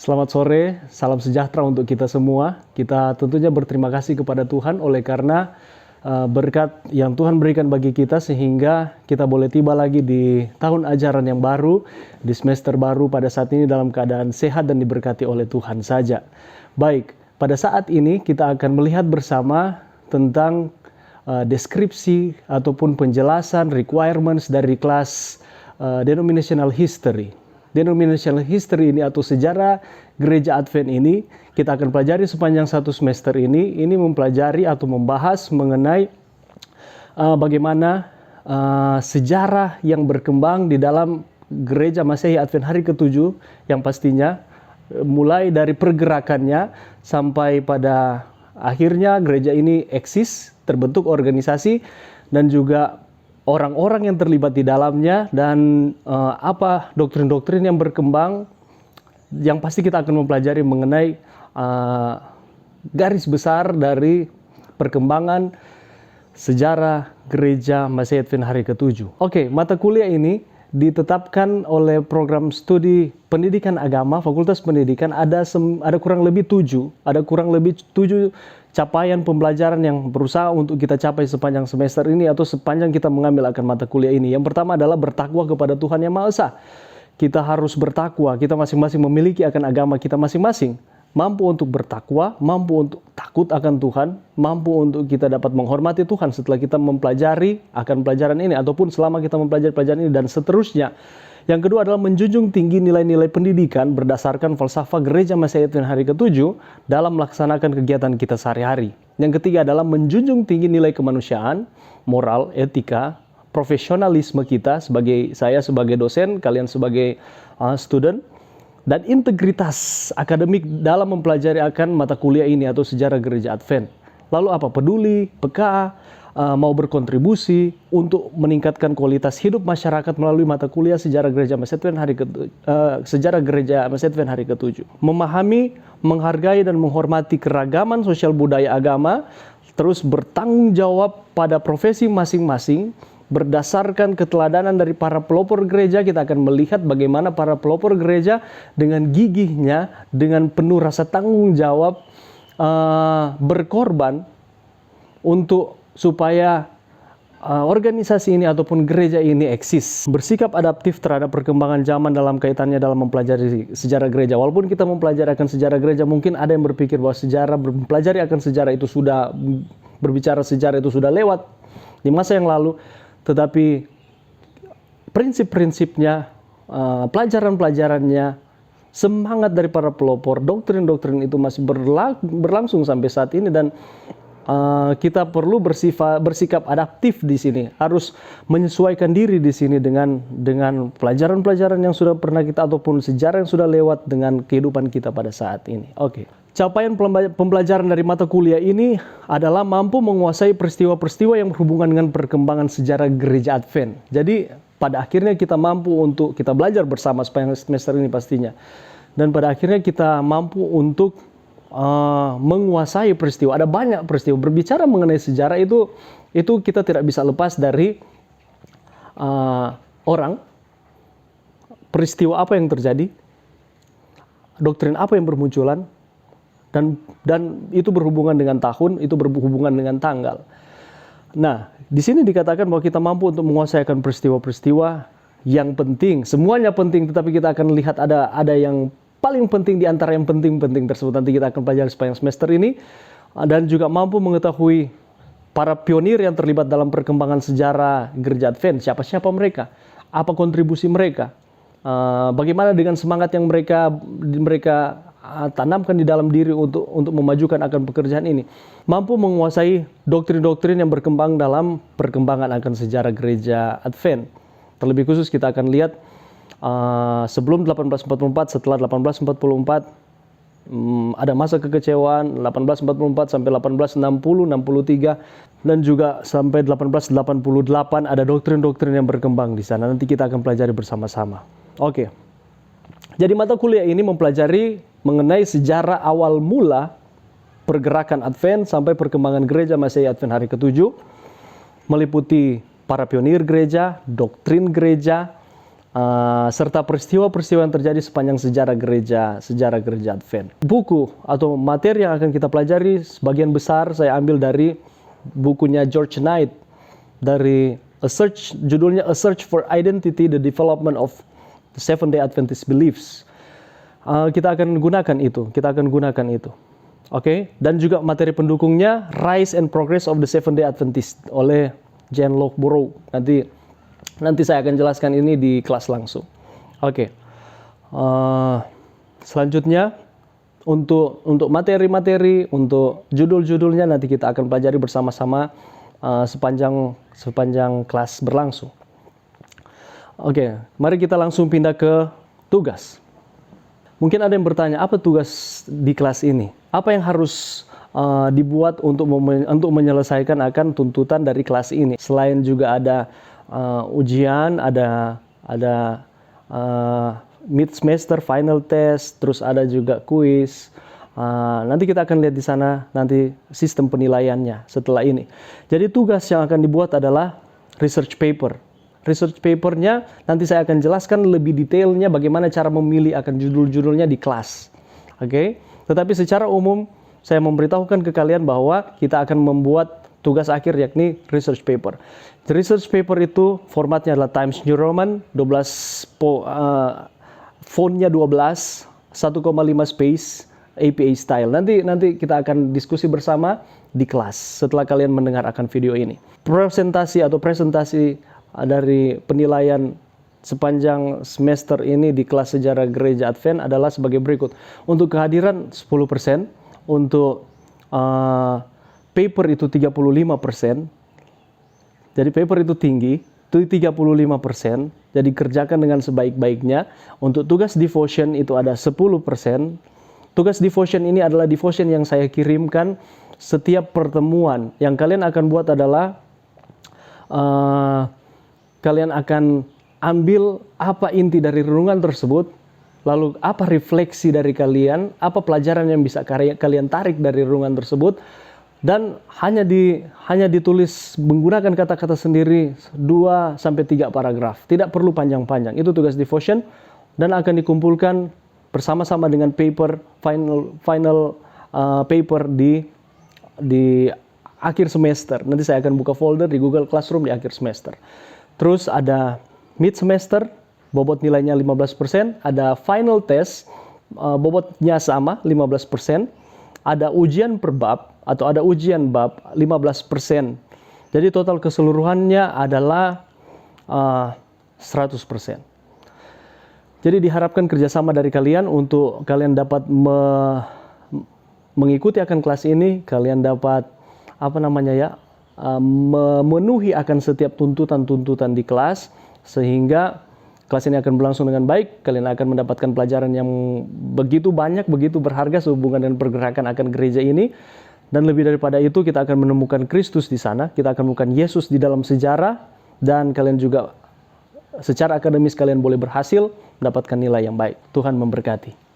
Selamat sore, salam sejahtera untuk kita semua. Kita tentunya berterima kasih kepada Tuhan oleh karena berkat yang Tuhan berikan bagi kita sehingga kita boleh tiba lagi di tahun ajaran yang baru, di semester baru pada saat ini dalam keadaan sehat dan diberkati oleh Tuhan saja. Baik, pada saat ini kita akan melihat bersama tentang deskripsi ataupun penjelasan requirements dari kelas denominational history. Denominational history ini atau sejarah gereja Advent ini kita akan pelajari sepanjang satu semester ini. Ini mempelajari atau membahas mengenai bagaimana sejarah yang berkembang di dalam gereja Masehi Advent hari ke-7 yang pastinya mulai dari pergerakannya sampai pada akhirnya gereja ini eksis, terbentuk organisasi dan juga orang-orang yang terlibat di dalamnya dan apa doktrin-doktrin yang berkembang yang pasti kita akan mempelajari mengenai garis besar dari perkembangan sejarah gereja Masehi Advent hari ke-7. Oke, mata kuliah ini ditetapkan oleh program studi pendidikan agama, Fakultas Pendidikan ada kurang lebih 7 capaian pembelajaran yang berusaha untuk kita capai sepanjang semester ini atau sepanjang kita mengambil akan mata kuliah ini. Yang pertama adalah bertakwa kepada Tuhan Yang Maha Esa. Kita harus bertakwa, kita masing-masing memiliki akan agama kita masing-masing. Mampu untuk bertakwa, mampu untuk takut akan Tuhan, mampu untuk kita dapat menghormati Tuhan setelah kita mempelajari akan pelajaran ini ataupun selama kita mempelajari pelajaran ini dan seterusnya. Yang kedua adalah menjunjung tinggi nilai-nilai pendidikan berdasarkan falsafah gereja Masehi Advent hari ke-7 dalam melaksanakan kegiatan kita sehari-hari. Yang ketiga adalah menjunjung tinggi nilai kemanusiaan, moral, etika, profesionalisme kita saya sebagai dosen, kalian sebagai student, dan integritas akademik dalam mempelajari akan mata kuliah ini atau sejarah gereja Advent. Lalu apa? Peduli, peka, mau berkontribusi untuk meningkatkan kualitas hidup masyarakat melalui mata kuliah sejarah gereja Masehi Advent hari ke-7. Memahami, menghargai dan menghormati keragaman sosial budaya agama, terus bertanggung jawab pada profesi masing-masing. Berdasarkan keteladanan dari para pelopor gereja, kita akan melihat bagaimana para pelopor gereja dengan gigihnya, dengan penuh rasa tanggung jawab, berkorban untuk supaya organisasi ini ataupun gereja ini eksis. Bersikap adaptif terhadap perkembangan zaman dalam kaitannya dalam mempelajari sejarah gereja. Walaupun kita mempelajari akan sejarah gereja, mungkin ada yang berpikir bahwa mempelajari akan sejarah itu sudah, berbicara sejarah itu sudah lewat di masa yang lalu. Tetapi prinsip-prinsipnya, pelajaran-pelajarannya, semangat dari para pelopor, doktrin-doktrin itu masih berlangsung sampai saat ini dan kita perlu bersikap adaptif di sini, harus menyesuaikan diri di sini dengan pelajaran-pelajaran yang sudah pernah kita ataupun sejarah yang sudah lewat dengan kehidupan kita pada saat ini. Oke. Capaian pembelajaran dari mata kuliah ini adalah mampu menguasai peristiwa-peristiwa yang berhubungan dengan perkembangan sejarah gereja Advent. Jadi pada akhirnya kita mampu untuk kita belajar bersama sepanjang semester ini pastinya. Dan pada akhirnya kita mampu untuk menguasai peristiwa. Ada banyak peristiwa. Berbicara mengenai sejarah itu kita tidak bisa lepas dari orang, peristiwa apa yang terjadi, doktrin apa yang bermunculan, dan itu berhubungan dengan tahun, itu berhubungan dengan tanggal. Nah, di sini dikatakan bahwa kita mampu untuk menguasai akan peristiwa-peristiwa yang penting. Semuanya penting, tetapi kita akan lihat ada yang paling penting di antara yang penting-penting tersebut. Nanti kita akan pelajari sepanjang semester ini. Dan juga mampu mengetahui para pionir yang terlibat dalam perkembangan sejarah gereja Advent. Siapa-siapa mereka? Apa kontribusi mereka? Bagaimana dengan semangat yang mereka tanamkan di dalam diri untuk memajukan akan pekerjaan ini. Mampu menguasai doktrin-doktrin yang berkembang dalam perkembangan akan sejarah gereja Advent. Terlebih khusus kita akan lihat sebelum 1844, setelah 1844 ada masa kekecewaan 1844 sampai 1860, 63 dan juga sampai 1888 ada doktrin-doktrin yang berkembang di sana. Nanti kita akan pelajari bersama-sama. Oke. Jadi mata kuliah ini mempelajari mengenai sejarah awal mula pergerakan Advent sampai perkembangan gereja Masehi Advent hari ke-7, meliputi para pionir gereja, doktrin gereja, serta peristiwa-peristiwa yang terjadi sepanjang sejarah gereja Advent. Buku atau materi yang akan kita pelajari sebagian besar saya ambil dari bukunya George Knight dari judulnya A Search for Identity: The Development of the Seventh-day Adventist Beliefs. Kita akan gunakan itu. Oke, dan juga materi pendukungnya Rise and Progress of the Seventh-day Adventist oleh Jan Loughborough. Nanti saya akan jelaskan ini di kelas langsung. Oke. Selanjutnya untuk materi-materi, untuk judul-judulnya nanti kita akan pelajari bersama-sama sepanjang kelas berlangsung. Oke, mari kita langsung pindah ke tugas. Mungkin ada yang bertanya, apa tugas di kelas ini? Apa yang harus dibuat untuk menyelesaikan akan tuntutan dari kelas ini? Selain juga ada ujian, ada mid semester final test, terus ada juga kuis. Nanti kita akan lihat di sana nanti sistem penilaiannya setelah ini. Jadi tugas yang akan dibuat adalah research paper. Research papernya nanti saya akan jelaskan lebih detailnya bagaimana cara memilih akan judul-judulnya di kelas. Oke? Tetapi secara umum saya memberitahukan ke kalian bahwa kita akan membuat tugas akhir yakni research paper. Research paper itu formatnya adalah Times New Roman, fontnya 12, 1,5 space, APA style. Nanti kita akan diskusi bersama di kelas setelah kalian mendengar akan video ini. Presentasi dari penilaian sepanjang semester ini di kelas sejarah gereja Advent adalah sebagai berikut. Untuk kehadiran 10%, untuk paper itu 35%. Jadi paper itu tinggi, itu 35%. Jadi kerjakan dengan sebaik-baiknya. Untuk tugas devotion itu ada 10%. Tugas devotion ini adalah devotion yang saya kirimkan setiap pertemuan. Yang kalian akan buat adalah kalian akan ambil apa inti dari renungan tersebut, lalu apa refleksi dari kalian, apa pelajaran yang bisa kalian tarik dari renungan tersebut, dan hanya ditulis menggunakan kata-kata sendiri 2-3 paragraf. Tidak perlu panjang-panjang. Itu tugas devotion dan akan dikumpulkan bersama-sama dengan final paper di akhir semester. Nanti saya akan buka folder di Google Classroom di akhir semester. Terus ada mid semester, bobot nilainya 15%, ada final test, bobotnya sama 15%, ada ujian per bab atau ada ujian bab 15%. Jadi total keseluruhannya adalah 100%. Jadi diharapkan kerjasama dari kalian untuk kalian dapat mengikuti akan kelas ini, kalian dapat memenuhi akan setiap tuntutan-tuntutan di kelas, sehingga kelas ini akan berlangsung dengan baik. Kalian akan mendapatkan pelajaran yang begitu banyak, begitu berharga sehubungan dengan pergerakan akan gereja ini. Dan lebih daripada itu, kita akan menemukan Kristus di sana. Kita akan menemukan Yesus di dalam sejarah. Dan kalian juga secara akademis kalian boleh berhasil mendapatkan nilai yang baik. Tuhan memberkati.